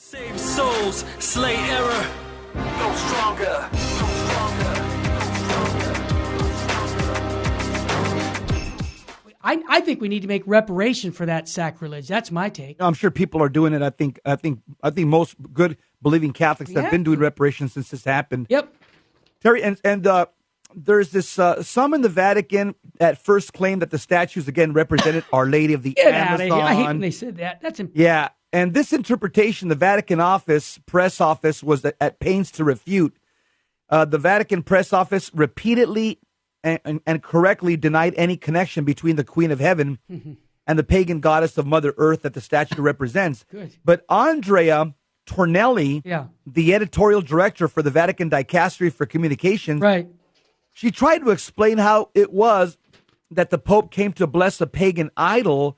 Save souls, slay error, go stronger, go stronger, go stronger. I think we need to make reparation for that sacrilege. That's my take. I'm sure people are doing it. I think most good believing Catholics have been doing reparations since this happened. Yep. Terry, and there's this some in the Vatican that first claimed that the statues again represented Our Lady of the Get Amazon. out of here. I hate when they said that. Yeah. And this interpretation, the Vatican press office was at pains to refute. The Vatican press office repeatedly and correctly denied any connection between the Queen of Heaven and the pagan goddess of Mother Earth that the statue represents. Good. But Andrea Tornelli, the editorial director for the Vatican Dicastery for Communications, she tried to explain how it was that the Pope came to bless a pagan idol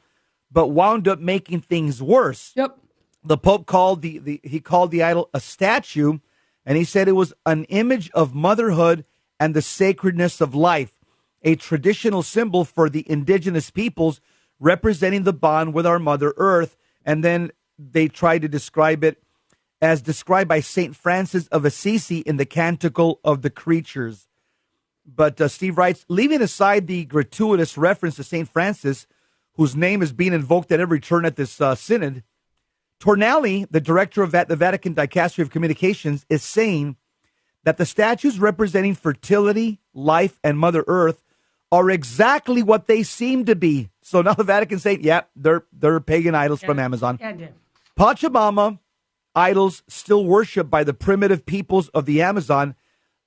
but wound up making things worse. Yep. The Pope called he called the idol a statue, and he said it was an image of motherhood and the sacredness of life, a traditional symbol for the indigenous peoples representing the bond with our Mother Earth. And then they tried to describe it as described by St. Francis of Assisi in the Canticle of the Creatures. But Steve writes, leaving aside the gratuitous reference to St. Francis, whose name is being invoked at every turn at this synod, Tornelli, the director of the Vatican Dicastery of Communications, is saying that the statues representing fertility, life, and Mother Earth are exactly what they seem to be. So now the Vatican's saying, they're pagan idols from Amazon. Pachamama, idols still worshipped by the primitive peoples of the Amazon,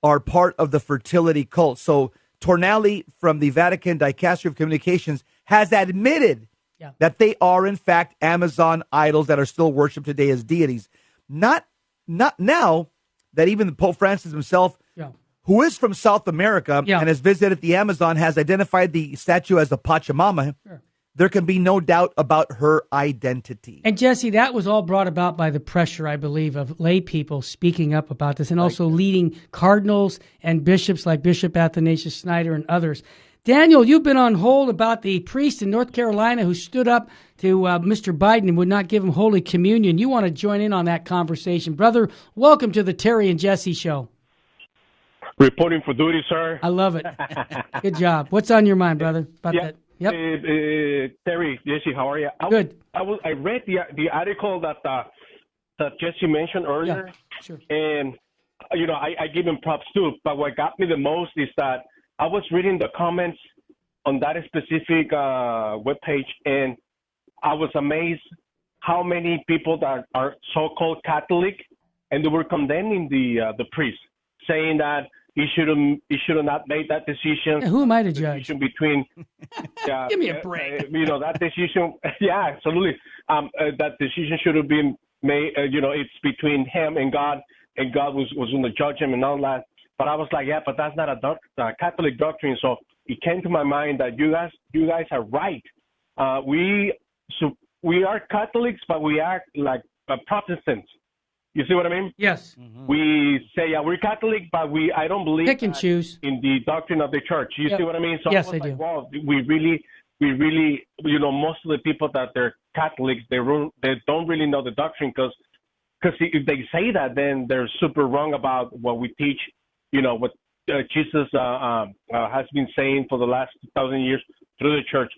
are part of the fertility cult. So Tornelli from the Vatican Dicastery of Communications has admitted that they are, in fact, Amazon idols that are still worshipped today as deities. Not now that even Pope Francis himself, who is from South America and has visited the Amazon, has identified the statue as a Pachamama. There can be no doubt about her identity. And Jesse, that was all brought about by the pressure, I believe, of lay people speaking up about this, and also leading cardinals and bishops like Bishop Athanasius Snyder and others. Daniel, you've been on hold about the priest in North Carolina who stood up to Mr. Biden and would not give him Holy Communion. You want to join in on that conversation. Brother, welcome to the Terry and Jesse Show. Reporting for duty, sir. I love it. Good job. What's on your mind, brother, about that? Yep. Terry, Jesse, how are you? Good. I read the article that Jesse mentioned earlier. Yeah, sure. And, I give him props too. But what got me the most is that I was reading the comments on that specific webpage, and I was amazed how many people that are so-called Catholic, and they were condemning the priest, saying that he should have not made that decision. Who am I to judge? Between, give me a break. That decision. Yeah, absolutely. That decision should have been made. It's between him and God was going to judge him and all that. But I was like, but that's not a Catholic doctrine. So it came to my mind that you guys are right. We are Catholics, but we act like Protestants. You see what I mean? Yes. Mm-hmm. We say, we're Catholic, but I don't believe pick and choose in the doctrine of the church. You see what I mean? So yes, I was do. Wow, we really, most of the people that they're Catholics, they don't really know the doctrine because if they say that, then they're super wrong about what we teach. What Jesus has been saying for the last 2,000 years through the church.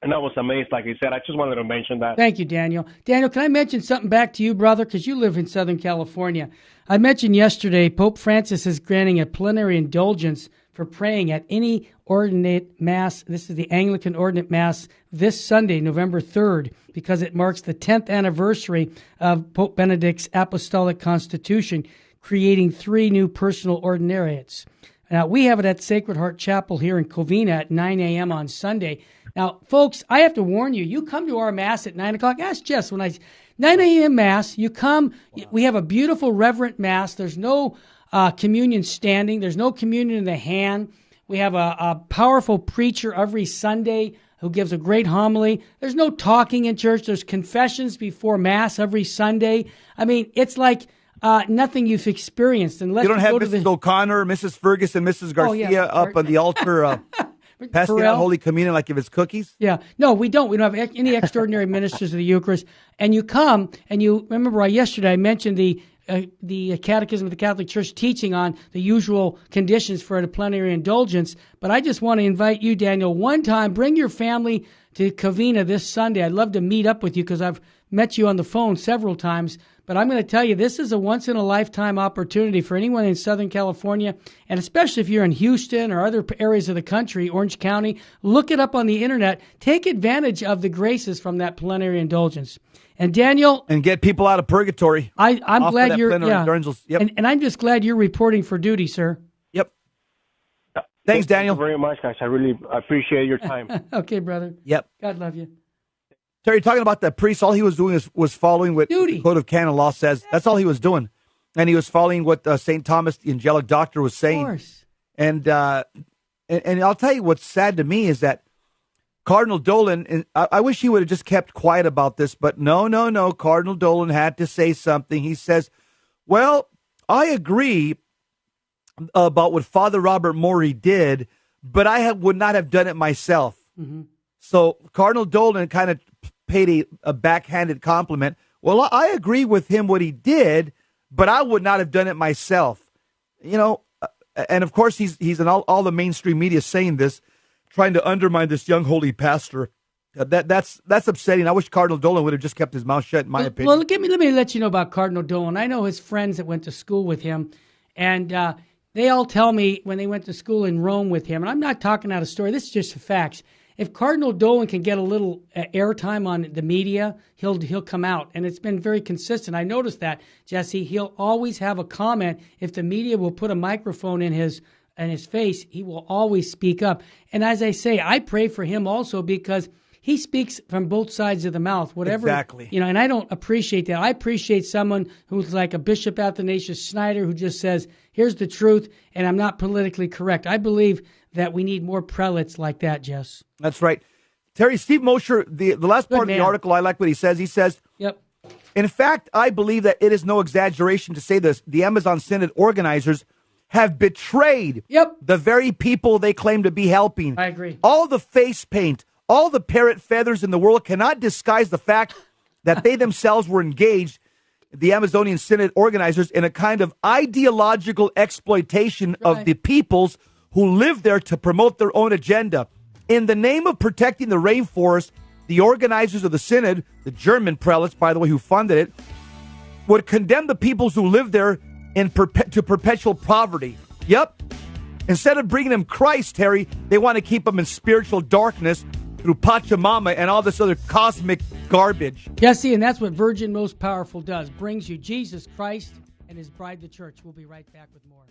And I was amazed, like I said. I just wanted to mention that. Thank you, Daniel. Daniel, can I mention something back to you, brother? Because you live in Southern California. I mentioned yesterday Pope Francis is granting a plenary indulgence for praying at any ordinate Mass. This is the Anglican Ordinate Mass this Sunday, November 3rd, because it marks the 10th anniversary of Pope Benedict's Apostolic Constitution, creating 3 new personal ordinariates. Now, we have it at Sacred Heart Chapel here in Covina at 9 a.m. on Sunday. Now, folks, I have to warn you, you come to our Mass at 9 o'clock. Ask Jess, 9 a.m. Mass, you come, we have a beautiful reverent Mass. There's no communion standing. There's no communion in the hand. We have a powerful preacher every Sunday who gives a great homily. There's no talking in church. There's confessions before Mass every Sunday. I mean, it's like nothing you've experienced. Unless you don't have Mrs. O'Connor, Mrs. Ferguson, Mrs. Garcia up on the altar. Passing Pharrell? out Holy Communion like if it's cookies? Yeah. No, we don't. We don't have any extraordinary ministers of the Eucharist. And you come, and you remember yesterday I mentioned the Catechism of the Catholic Church teaching on the usual conditions for a plenary indulgence. But I just want to invite you, Daniel, one time, bring your family to Covina this Sunday. I'd love to meet up with you because I've met you on the phone several times. But I'm going to tell you, this is a once-in-a-lifetime opportunity for anyone in Southern California, and especially if you're in Houston or other areas of the country, Orange County. Look it up on the Internet. Take advantage of the graces from that plenary indulgence. And Daniel, and get people out of purgatory. I'm glad you're Yep. and I'm just glad you're reporting for duty, sir. Yep. Thanks, Daniel. Thank you very much, guys. I really appreciate your time. Okay, brother. Yep. God love you. Terry, talking about the priest, all he was doing was following what Duty. the Code of Canon Law says. That's all he was doing. And he was following what St. Thomas, the angelic doctor, was saying. Of course. And I'll tell you what's sad to me is that Cardinal Dolan, and I wish he would have just kept quiet about this, but no. Cardinal Dolan had to say something. He says, well, I agree about what Father Robert Morey did, but I would not have done it myself. Mm-hmm. So Cardinal Dolan kind of paid a backhanded compliment. Well, I agree with him what he did, but I would not have done it myself. You know, and of course he's in all the mainstream media saying this, trying to undermine this young holy pastor. That's upsetting. I wish Cardinal Dolan would have just kept his mouth shut, in my opinion. Well, let me let you know about Cardinal Dolan. I know his friends that went to school with him, and they all tell me when they went to school in Rome with him, and I'm not talking out of story, this is just the facts. If Cardinal Dolan can get a little airtime on the media, he'll come out. And it's been very consistent. I noticed that, Jesse. He'll always have a comment. If the media will put a microphone in his face, he will always speak up. And as I say, I pray for him also because he speaks from both sides of the mouth. Whatever, exactly. You know, and I don't appreciate that. I appreciate someone who's like a Bishop Athanasius Schneider who just says, here's the truth, and I'm not politically correct. I believe that we need more prelates like that, Jess. That's right. Terry, Steve Mosher, the last part of the article, I like what he says. He says, yep. In fact, I believe that it is no exaggeration to say this. The Amazon Synod organizers have betrayed the very people they claim to be helping. I agree. All the face paint, all the parrot feathers in the world cannot disguise the fact that they themselves were engaged, the Amazonian Synod organizers, in a kind of ideological exploitation of the peoples who live there to promote their own agenda. In the name of protecting the rainforest, the organizers of the Synod, the German prelates, by the way, who funded it, would condemn the peoples who live there to perpetual poverty. Yep. Instead of bringing them Christ, Terry, they want to keep them in spiritual darkness through Pachamama and all this other cosmic garbage. Yeah, see, and that's what Virgin Most Powerful does. Brings you Jesus Christ and his bride, the church. We'll be right back with more.